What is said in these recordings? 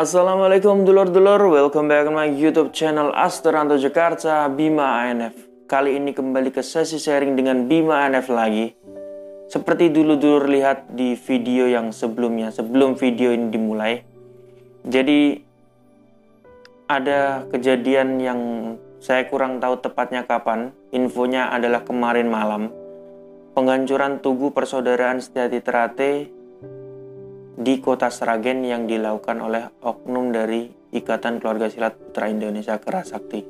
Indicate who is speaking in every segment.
Speaker 1: Assalamualaikum dulur-dulur, welcome back to my YouTube channel Asteranto Jakarta Bima ANF. Kali ini kembali ke sesi sharing dengan Bima ANF lagi. Seperti dulur-dulur lihat di video yang sebelumnya, sebelum video ini dimulai. Jadi ada kejadian yang saya kurang tahu tepatnya kapan. Infonya adalah kemarin malam. Penghancuran Tugu Persaudaraan Setia Trate di Kota Sragen yang dilakukan oleh oknum dari Ikatan Keluarga Silat Putra Indonesia Kerasakti.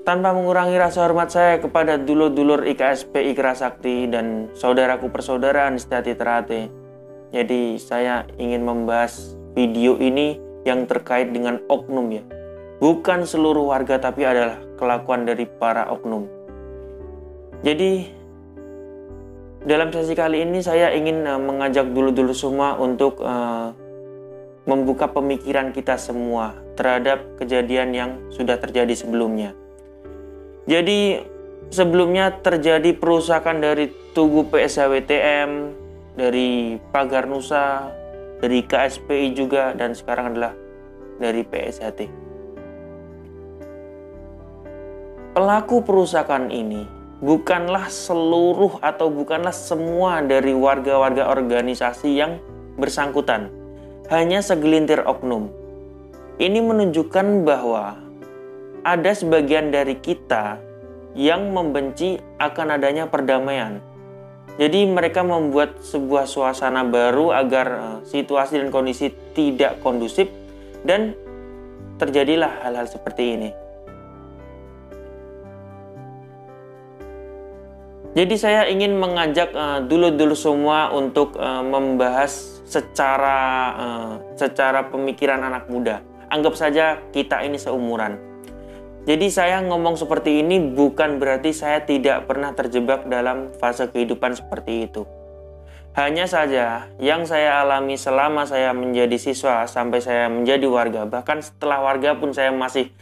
Speaker 1: Tanpa mengurangi rasa hormat saya kepada dulur-dulur IKSP Kerasakti dan saudaraku persaudaraan Setia Trate. Jadi saya ingin membahas video ini yang terkait dengan oknum ya. Bukan seluruh warga tapi adalah kelakuan dari para oknum. Jadi dalam sesi kali ini saya ingin mengajak dulur-dulur semua untuk membuka pemikiran kita semua terhadap kejadian yang sudah terjadi sebelumnya. Jadi sebelumnya terjadi perusakan dari Tugu PSHWTM, dari Pagar Nusa, dari KSPI juga, dan sekarang adalah dari PSHT. Pelaku perusakan ini bukanlah seluruh atau bukanlah semua dari warga-warga organisasi yang bersangkutan. Hanya segelintir oknum. Ini menunjukkan bahwa ada sebagian dari kita yang membenci akan adanya perdamaian. Jadi mereka membuat sebuah suasana baru agar situasi dan kondisi tidak kondusif dan terjadilah hal-hal seperti ini. Jadi saya ingin mengajak dulur-dulur semua untuk membahas secara pemikiran anak muda. Anggap saja kita ini seumuran. Jadi saya ngomong seperti ini bukan berarti saya tidak pernah terjebak dalam fase kehidupan seperti itu. Hanya saja yang saya alami selama saya menjadi siswa sampai saya menjadi warga, bahkan setelah warga pun saya masih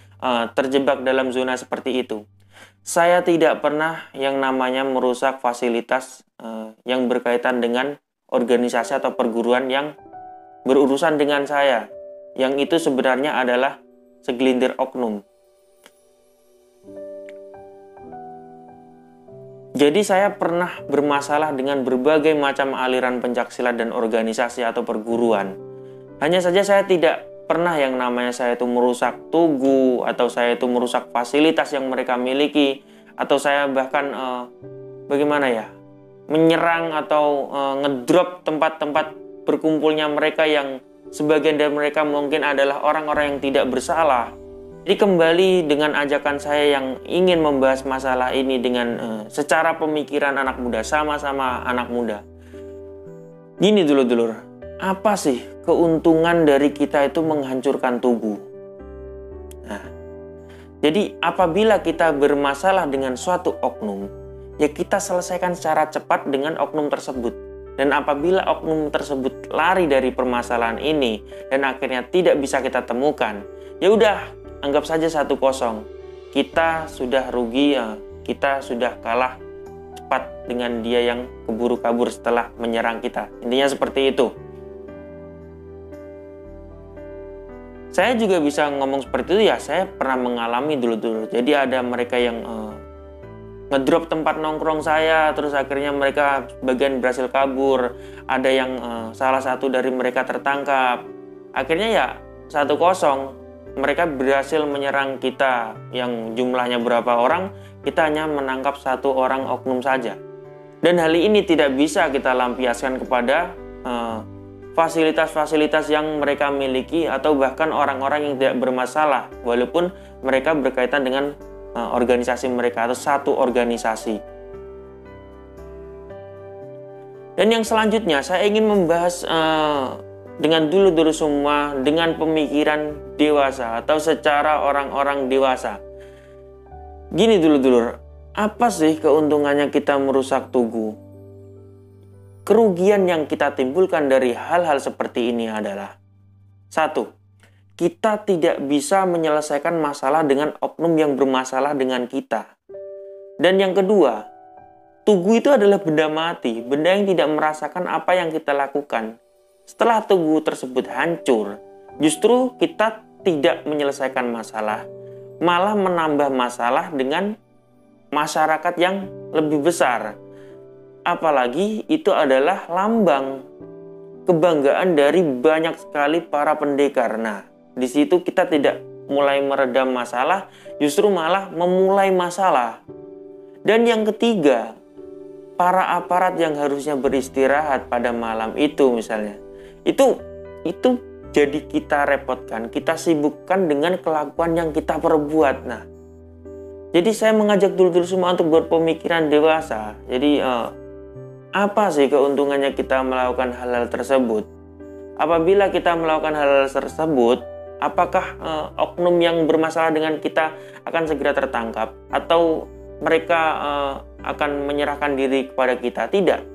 Speaker 1: terjebak dalam zona seperti itu. Saya tidak pernah yang namanya merusak fasilitas yang berkaitan dengan organisasi atau perguruan yang berurusan dengan saya. Yang itu sebenarnya adalah segelintir oknum. Jadi saya pernah bermasalah dengan berbagai macam aliran pencaksilat dan organisasi atau perguruan. Hanya saja saya tidak pernah yang namanya saya itu merusak tugu atau saya itu merusak fasilitas yang mereka miliki atau saya bahkan menyerang atau ngedrop tempat-tempat berkumpulnya mereka yang sebagian dari mereka mungkin adalah orang-orang yang tidak bersalah. Jadi kembali dengan ajakan saya yang ingin membahas masalah ini dengan secara pemikiran anak muda, sama-sama anak muda. Gini dulur-dulur. Apa sih keuntungan dari kita itu menghancurkan tugu? Nah, jadi apabila kita bermasalah dengan suatu oknum, ya kita selesaikan secara cepat dengan oknum tersebut. Dan apabila oknum tersebut lari dari permasalahan ini dan akhirnya tidak bisa kita temukan, ya udah, anggap saja 1-0. Kita sudah rugi, ya, kita sudah kalah cepat dengan dia yang keburu kabur setelah menyerang kita. Intinya seperti itu. Saya juga bisa ngomong seperti itu ya, saya pernah mengalami dulu. Jadi ada mereka yang ngedrop tempat nongkrong saya, terus akhirnya mereka bagian berhasil kabur. Ada yang salah satu dari mereka tertangkap. Akhirnya ya 1-0, mereka berhasil menyerang kita yang jumlahnya berapa orang, kita hanya menangkap 1 orang oknum saja. Dan hal ini tidak bisa kita lampiaskan kepada fasilitas-fasilitas yang mereka miliki atau bahkan orang-orang yang tidak bermasalah walaupun mereka berkaitan dengan organisasi mereka atau satu organisasi. Dan yang selanjutnya saya ingin membahas dengan dulur-dulur semua dengan pemikiran dewasa atau secara orang-orang dewasa. Gini dulur-dulur, apa sih keuntungannya kita merusak tugu? Kerugian yang kita timbulkan dari hal-hal seperti ini adalah 1. Kita tidak bisa menyelesaikan masalah dengan oknum yang bermasalah dengan kita. Dan yang kedua, tugu itu adalah benda mati, benda yang tidak merasakan apa yang kita lakukan. Setelah tugu tersebut hancur, justru kita tidak menyelesaikan masalah, malah menambah masalah dengan masyarakat yang lebih besar. Apalagi itu adalah lambang kebanggaan dari banyak sekali para pendekar. Nah, di situ kita tidak mulai meredam masalah, justru malah memulai masalah. Dan yang ketiga, para aparat yang harusnya beristirahat pada malam itu misalnya, itu jadi kita repotkan, kita sibukkan dengan kelakuan yang kita perbuat. Nah, jadi saya mengajak dulur-dulur semua untuk berpemikiran dewasa. Jadi apa sih keuntungannya kita melakukan hal-hal tersebut? Apabila kita melakukan hal-hal tersebut, apakah oknum yang bermasalah dengan kita akan segera tertangkap? Atau mereka akan menyerahkan diri kepada kita? Tidak.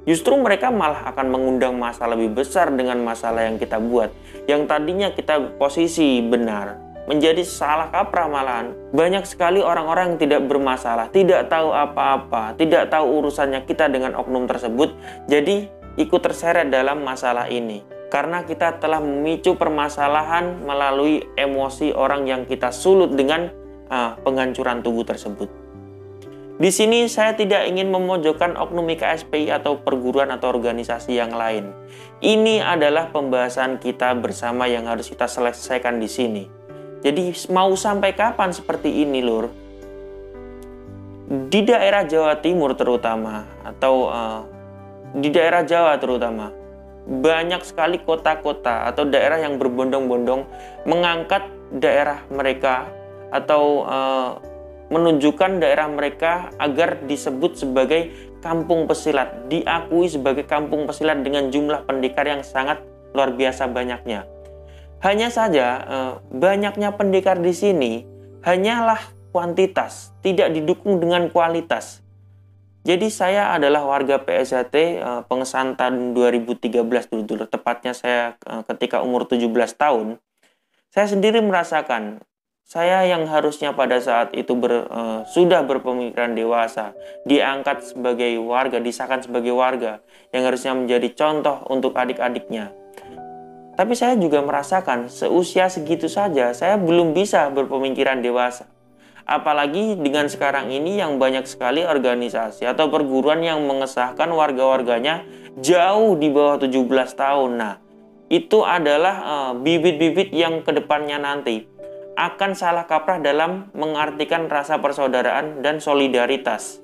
Speaker 1: Justru mereka malah akan mengundang masalah lebih besar dengan masalah yang kita buat. Yang tadinya kita posisi benar, menjadi salah kaprah malahan. Banyak sekali orang-orang yang tidak bermasalah, tidak tahu apa-apa, tidak tahu urusannya kita dengan oknum tersebut, jadi ikut terseret dalam masalah ini. Karena kita telah memicu permasalahan melalui emosi orang yang kita sulut dengan penghancuran tubuh tersebut. Di sini saya tidak ingin memojokkan oknum IKSPI atau perguruan atau organisasi yang lain. Ini adalah pembahasan kita bersama yang harus kita selesaikan di sini. Jadi mau sampai kapan seperti ini, Lur? Di daerah Jawa Timur terutama, atau di daerah Jawa terutama, banyak sekali kota-kota atau daerah yang berbondong-bondong mengangkat daerah mereka atau menunjukkan daerah mereka agar disebut sebagai kampung pesilat, diakui sebagai kampung pesilat dengan jumlah pendekar yang sangat luar biasa banyaknya. Hanya saja banyaknya pendekar di sini hanyalah kuantitas, tidak didukung dengan kualitas. Jadi saya adalah warga PSHT pengesahan tahun 2013 dulu, tepatnya saya ketika umur 17 tahun. Saya sendiri merasakan saya yang harusnya pada saat itu sudah berpemikiran dewasa, diangkat sebagai warga, disahkan sebagai warga yang harusnya menjadi contoh untuk adik-adiknya. Tapi saya juga merasakan seusia segitu saja saya belum bisa berpemikiran dewasa. Apalagi dengan sekarang ini yang banyak sekali organisasi atau perguruan yang mengesahkan warga-warganya jauh di bawah 17 tahun. Nah, itu adalah bibit-bibit yang kedepannya nanti akan salah kaprah dalam mengartikan rasa persaudaraan dan solidaritas.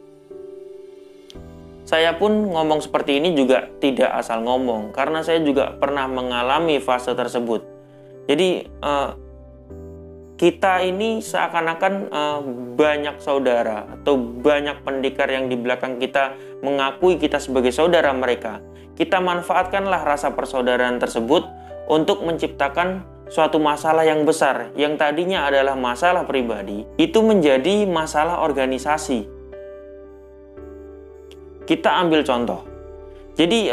Speaker 1: Saya pun ngomong seperti ini juga tidak asal ngomong, karena saya juga pernah mengalami fase tersebut. Jadi kita ini seakan-akan banyak saudara atau banyak pendekar yang di belakang kita mengakui kita sebagai saudara mereka. Kita manfaatkanlah rasa persaudaraan tersebut untuk menciptakan suatu masalah yang besar yang tadinya adalah masalah pribadi, itu menjadi masalah organisasi. Kita ambil contoh. Jadi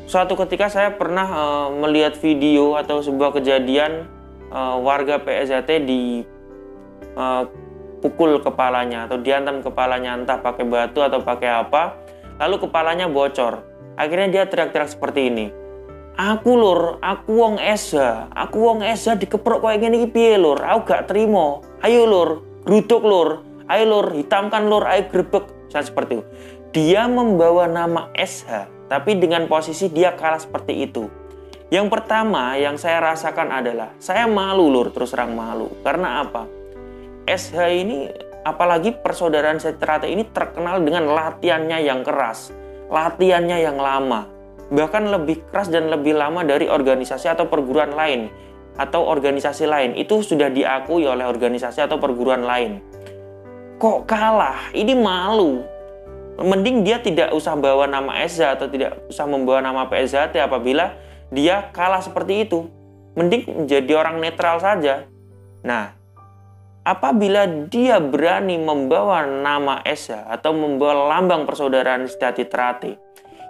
Speaker 1: suatu ketika saya pernah melihat video atau sebuah kejadian warga PSHT dipukul kepalanya atau dihantam kepalanya, entah pakai batu atau pakai apa, lalu kepalanya bocor. Akhirnya dia teriak-teriak seperti ini, aku wong Esa dikeprok kayak gini piye lur, aku gak terima, ayo lur, geruduk lur, ayo lur, hitamkan lur, ayo grebek. Seperti itu. Dia membawa nama SH, tapi dengan posisi dia kalah seperti itu. Yang pertama yang saya rasakan adalah saya malu lur, terus terang malu. Karena apa? SH ini, apalagi persaudaraan Setrate ini terkenal dengan latihannya yang keras, latihannya yang lama, bahkan lebih keras dan lebih lama dari organisasi atau perguruan lain atau organisasi lain. Itu sudah diakui oleh organisasi atau perguruan lain. Kok kalah? Ini malu. Mending dia tidak usah bawa nama SH atau tidak usah membawa nama PSHT apabila dia kalah seperti itu. Mending menjadi orang netral saja. Nah, apabila dia berani membawa nama SH atau membawa lambang persaudaraan Sejati Trate,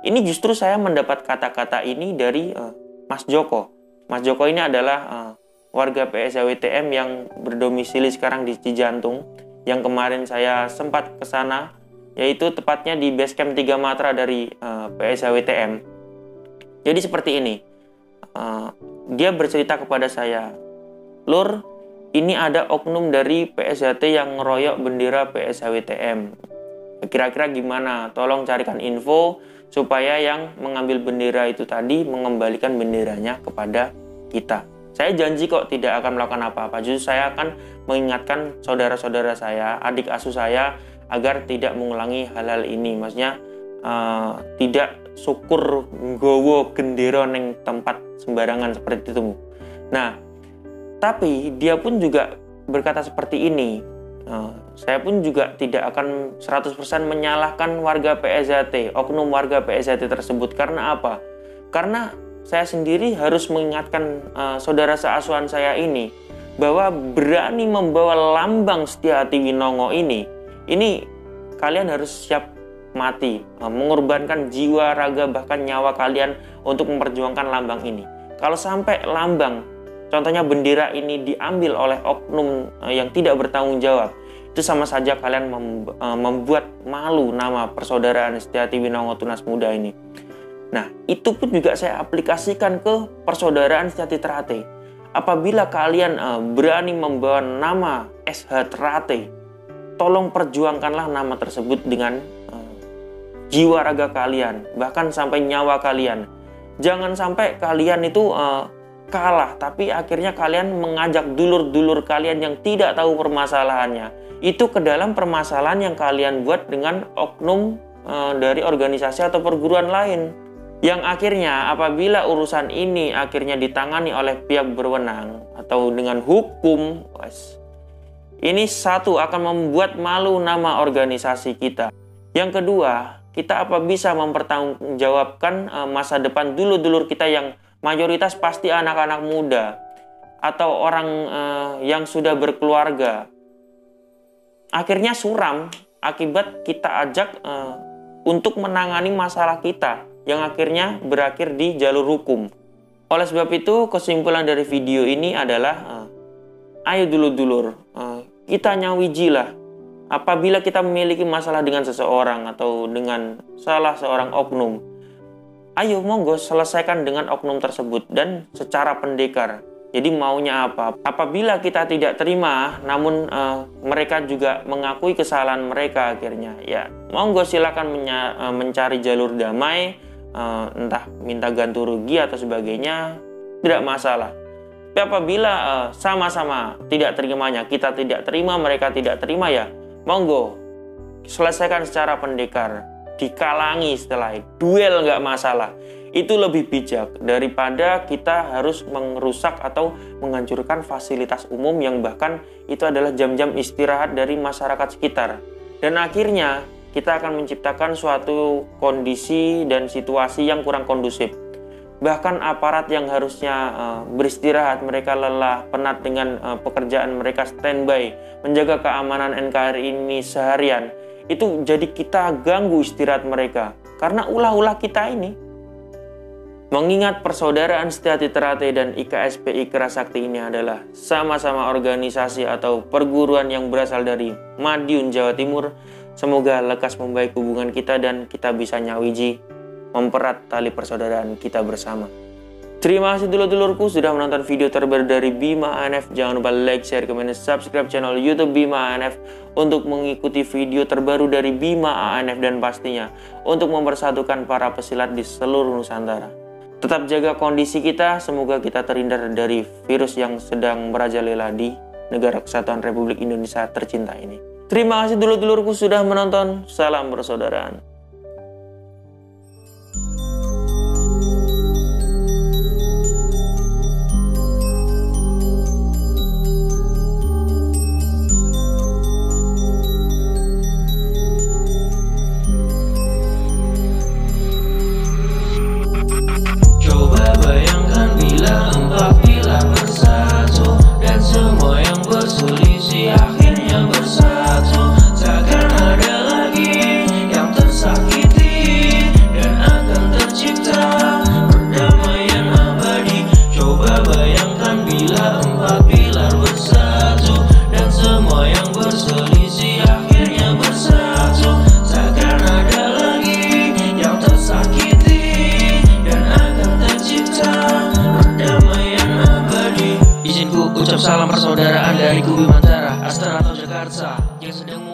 Speaker 1: ini justru saya mendapat kata-kata ini dari Mas Joko. Mas Joko ini adalah warga PSHWTM yang berdomisili sekarang di Cijantung, yang kemarin saya sempat ke sana, yaitu tepatnya di Basecamp 3 Matra dari PSHWTM. Jadi seperti ini, dia bercerita kepada saya, "Lur, ini ada oknum dari PSHT yang ngeroyok bendera PSHWTM. Kira-kira gimana? Tolong carikan info supaya yang mengambil bendera itu tadi mengembalikan benderanya kepada kita." Saya janji kok tidak akan melakukan apa-apa. Justru saya akan mengingatkan saudara-saudara saya, adik asuh saya, agar tidak mengulangi hal-hal ini. Maksudnya tidak syukur nggowo gendera neng tempat sembarangan seperti itu. Nah, tapi dia pun juga berkata seperti ini. Saya pun juga tidak akan 100% menyalahkan warga PSHT, oknum warga PSHT tersebut. Karena apa? Karena saya sendiri harus mengingatkan saudara seasuhan saya ini bahwa berani membawa lambang Setyahati Winongo ini kalian harus siap mati, mengorbankan jiwa, raga, bahkan nyawa kalian untuk memperjuangkan lambang ini. Kalau sampai lambang, contohnya bendera ini diambil oleh oknum yang tidak bertanggung jawab, itu sama saja kalian membuat malu nama persaudaraan Setyahati Winongo Tunas Muda ini. Nah, itu pun juga saya aplikasikan ke persaudaraan Setyahati Teratai. Apabila kalian berani membawa nama SH Teratai, tolong perjuangkanlah nama tersebut dengan jiwa raga kalian, bahkan sampai nyawa kalian. Jangan sampai kalian itu kalah, tapi akhirnya kalian mengajak dulur-dulur kalian yang tidak tahu permasalahannya itu ke dalam permasalahan yang kalian buat dengan oknum dari organisasi atau perguruan lain. Yang akhirnya apabila urusan ini akhirnya ditangani oleh pihak berwenang atau dengan hukum, ini satu akan membuat malu nama organisasi kita. Yang kedua, kita apa bisa mempertanggungjawabkan masa depan dulur-dulur kita yang mayoritas pasti anak-anak muda atau orang yang sudah berkeluarga. Akhirnya suram akibat kita ajak untuk menangani masalah kita yang akhirnya berakhir di jalur hukum. Oleh sebab itu, kesimpulan dari video ini adalah ayo dulur-dulur, kita nyawijilah. Apabila kita memiliki masalah dengan seseorang atau dengan salah seorang oknum, ayo monggo selesaikan dengan oknum tersebut dan secara pendekar. Jadi maunya apa? Apabila kita tidak terima, namun mereka juga mengakui kesalahan mereka akhirnya, ya monggo silakan mencari jalur damai, entah minta ganti rugi atau sebagainya, tidak masalah. Tapi apabila sama-sama tidak terimanya, kita tidak terima, mereka tidak terima, ya monggo selesaikan secara pendekar, dikalangi setelah itu, duel nggak masalah. Itu lebih bijak daripada kita harus merusak atau menghancurkan fasilitas umum yang bahkan itu adalah jam-jam istirahat dari masyarakat sekitar. Dan akhirnya kita akan menciptakan suatu kondisi dan situasi yang kurang kondusif. Bahkan aparat yang harusnya beristirahat, mereka lelah, penat dengan pekerjaan mereka standby, menjaga keamanan NKRI ini seharian, itu jadi kita ganggu istirahat mereka. Karena ulah-ulah kita ini. Mengingat persaudaraan Setyahati Teratai dan IKSP Ikra Sakti ini adalah sama-sama organisasi atau perguruan yang berasal dari Madiun, Jawa Timur, semoga lekas membaik hubungan kita dan kita bisa nyawiji memperat tali persaudaraan kita bersama. Terima kasih dulur-dulurku sudah menonton video terbaru dari Bima ANF. Jangan lupa like, share, komen, dan subscribe channel YouTube Bima ANF untuk mengikuti video terbaru dari Bima ANF dan pastinya untuk mempersatukan para pesilat di seluruh Nusantara. Tetap jaga kondisi kita, semoga kita terhindar dari virus yang sedang merajalela di negara kesatuan Republik Indonesia tercinta ini. Terima kasih dulur-dulurku sudah menonton. Salam persaudaraan.
Speaker 2: Takkan ada lagi yang tersakiti dan akan tercipta salam persaudaraan dari Kubu Mantara, Astana atau Jakarta yang sedang